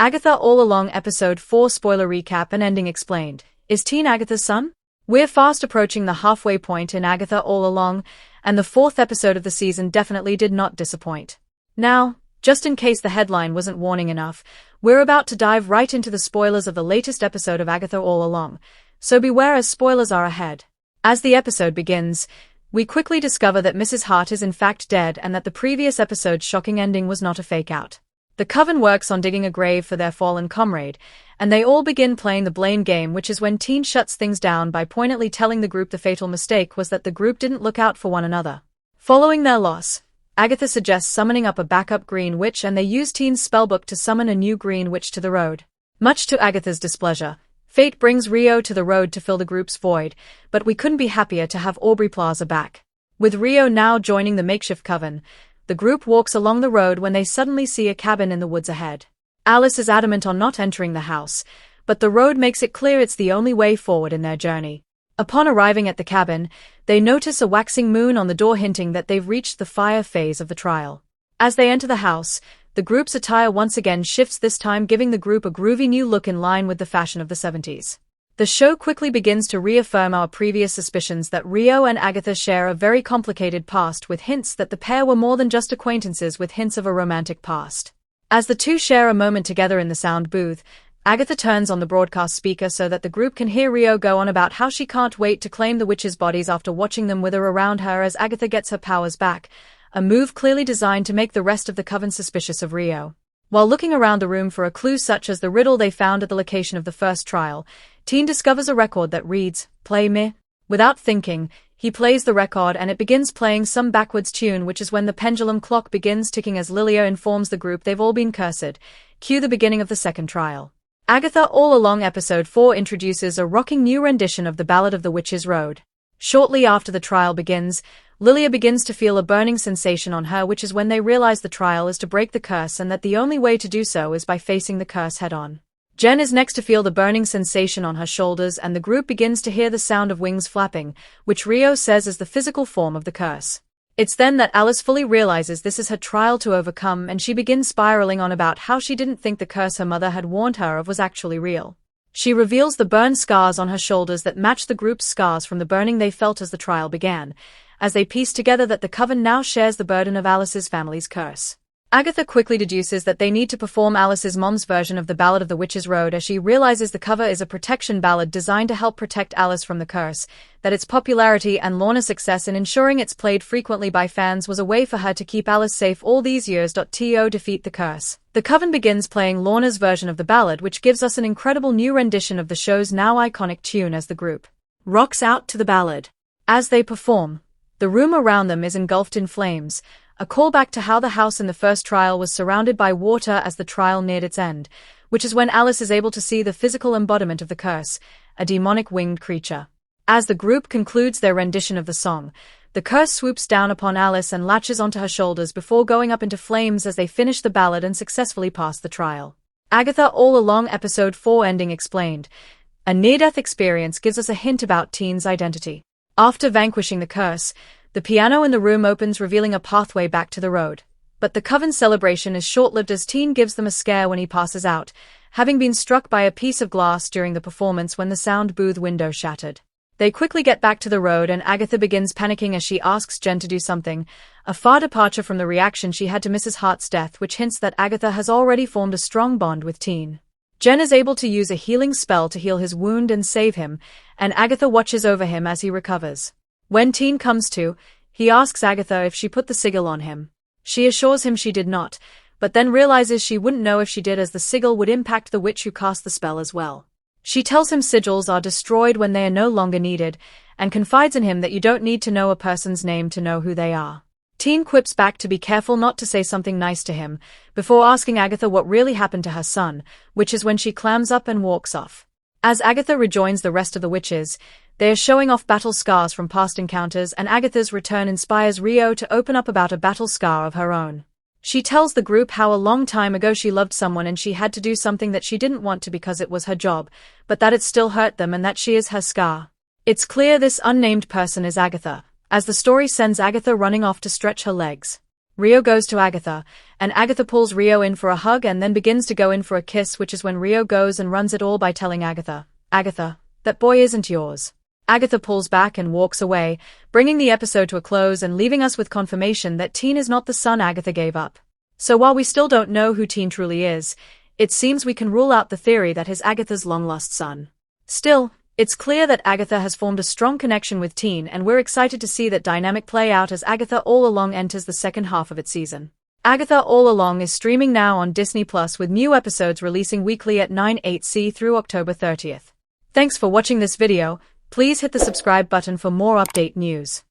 Agatha All Along Episode 4 Spoiler Recap and Ending Explained. Is Teen Agatha's son? We're fast approaching the halfway point in Agatha All Along, and the fourth episode of the season definitely did not disappoint. Now, just in case the headline wasn't warning enough, we're about to dive right into the spoilers of the latest episode of Agatha All Along, so beware as spoilers are ahead. As the episode begins, we quickly discover that Mrs. Hart is in fact dead and that the previous episode's shocking ending was not a fake-out. The coven works on digging a grave for their fallen comrade, and they all begin playing the blame game, which is when Teen shuts things down by pointedly telling the group the fatal mistake was that the group didn't look out for one another. Following their loss, Agatha suggests summoning up a backup green witch, and they use Teen's spellbook to summon a new green witch to the road. Much to Agatha's displeasure, fate brings Rio to the road to fill the group's void, but we couldn't be happier to have Aubrey Plaza back. With Rio now joining the makeshift coven, the group walks along the road when they suddenly see a cabin in the woods ahead. Alice is adamant on not entering the house, but the road makes it clear it's the only way forward in their journey. Upon arriving at the cabin, they notice a waxing moon on the door, hinting that they've reached the fire phase of the trial. As they enter the house, the group's attire once again shifts, this time giving the group a groovy new look in line with the fashion of the 70s. The show quickly begins to reaffirm our previous suspicions that Rio and Agatha share a very complicated past, with hints that the pair were more than just acquaintances with hints of a romantic past. As the two share a moment together in the sound booth, Agatha turns on the broadcast speaker so that the group can hear Rio go on about how she can't wait to claim the witches' bodies after watching them wither around her as Agatha gets her powers back, a move clearly designed to make the rest of the coven suspicious of Rio. While looking around the room for a clue such as the riddle they found at the location of the first trial, Teen discovers a record that reads, "Play me." Without thinking, he plays the record and it begins playing some backwards tune, which is when the pendulum clock begins ticking as Lilia informs the group they've all been cursed. Cue the beginning of the second trial. Agatha All Along Episode 4 introduces a rocking new rendition of the Ballad of the Witch's Road. Shortly after the trial begins, Lilia begins to feel a burning sensation on her, which is when they realize the trial is to break the curse and that the only way to do so is by facing the curse head-on. Jen is next to feel the burning sensation on her shoulders, and the group begins to hear the sound of wings flapping, which Rio says is the physical form of the curse. It's then that Alice fully realizes this is her trial to overcome, and she begins spiraling on about how she didn't think the curse her mother had warned her of was actually real. She reveals the burn scars on her shoulders that match the group's scars from the burning they felt as the trial began, as they piece together that the coven now shares the burden of Alice's family's curse. Agatha quickly deduces that they need to perform Alice's mom's version of the Ballad of the Witch's Road, as she realizes the cover is a protection ballad designed to help protect Alice from the curse, that its popularity and Lorna's success in ensuring it's played frequently by fans was a way for her to keep Alice safe all these years. To defeat the curse, the coven begins playing Lorna's version of the ballad, which gives us an incredible new rendition of the show's now iconic tune as the group rocks out to the ballad. As they perform, the room around them is engulfed in flames, a callback to how the house in the first trial was surrounded by water as the trial neared its end, which is when Alice is able to see the physical embodiment of the curse, a demonic winged creature. As the group concludes their rendition of the song, the curse swoops down upon Alice and latches onto her shoulders before going up into flames as they finish the ballad and successfully pass the trial. Agatha All Along Episode 4 Ending Explained. A near-death experience gives us a hint about Teen's identity. After vanquishing the curse, the piano in the room opens, revealing a pathway back to the road. But the coven celebration is short-lived as Teen gives them a scare when he passes out, having been struck by a piece of glass during the performance when the sound booth window shattered. They quickly get back to the road and Agatha begins panicking as she asks Jen to do something, a far departure from the reaction she had to Mrs. Hart's death, which hints that Agatha has already formed a strong bond with Teen. Jen is able to use a healing spell to heal his wound and save him, and Agatha watches over him as he recovers. When Teen comes to, he asks Agatha if she put the sigil on him. She assures him she did not, but then realizes she wouldn't know if she did, as the sigil would impact the witch who cast the spell as well. She tells him sigils are destroyed when they are no longer needed, and confides in him that you don't need to know a person's name to know who they are. Teen quips back to be careful not to say something nice to him, before asking Agatha what really happened to her son, which is when she clams up and walks off. As Agatha rejoins the rest of the witches, they are showing off battle scars from past encounters, and Agatha's return inspires Rio to open up about a battle scar of her own. She tells the group how a long time ago she loved someone and she had to do something that she didn't want to because it was her job, but that it still hurt them and that she is her scar. It's clear this unnamed person is Agatha, as the story sends Agatha running off to stretch her legs. Rio goes to Agatha, and Agatha pulls Rio in for a hug and then begins to go in for a kiss, which is when Rio goes and runs it all by telling Agatha, "Agatha, that boy isn't yours." Agatha pulls back and walks away, bringing the episode to a close and leaving us with confirmation that Teen is not the son Agatha gave up. So while we still don't know who Teen truly is, it seems we can rule out the theory that he's Agatha's long-lost son. Still, it's clear that Agatha has formed a strong connection with Teen, and we're excited to see that dynamic play out as Agatha All Along enters the second half of its season. Agatha All Along is streaming now on Disney Plus, with new episodes releasing weekly at 9/8 through October 30th. Thanks for watching this video. Please hit the subscribe button for more update news.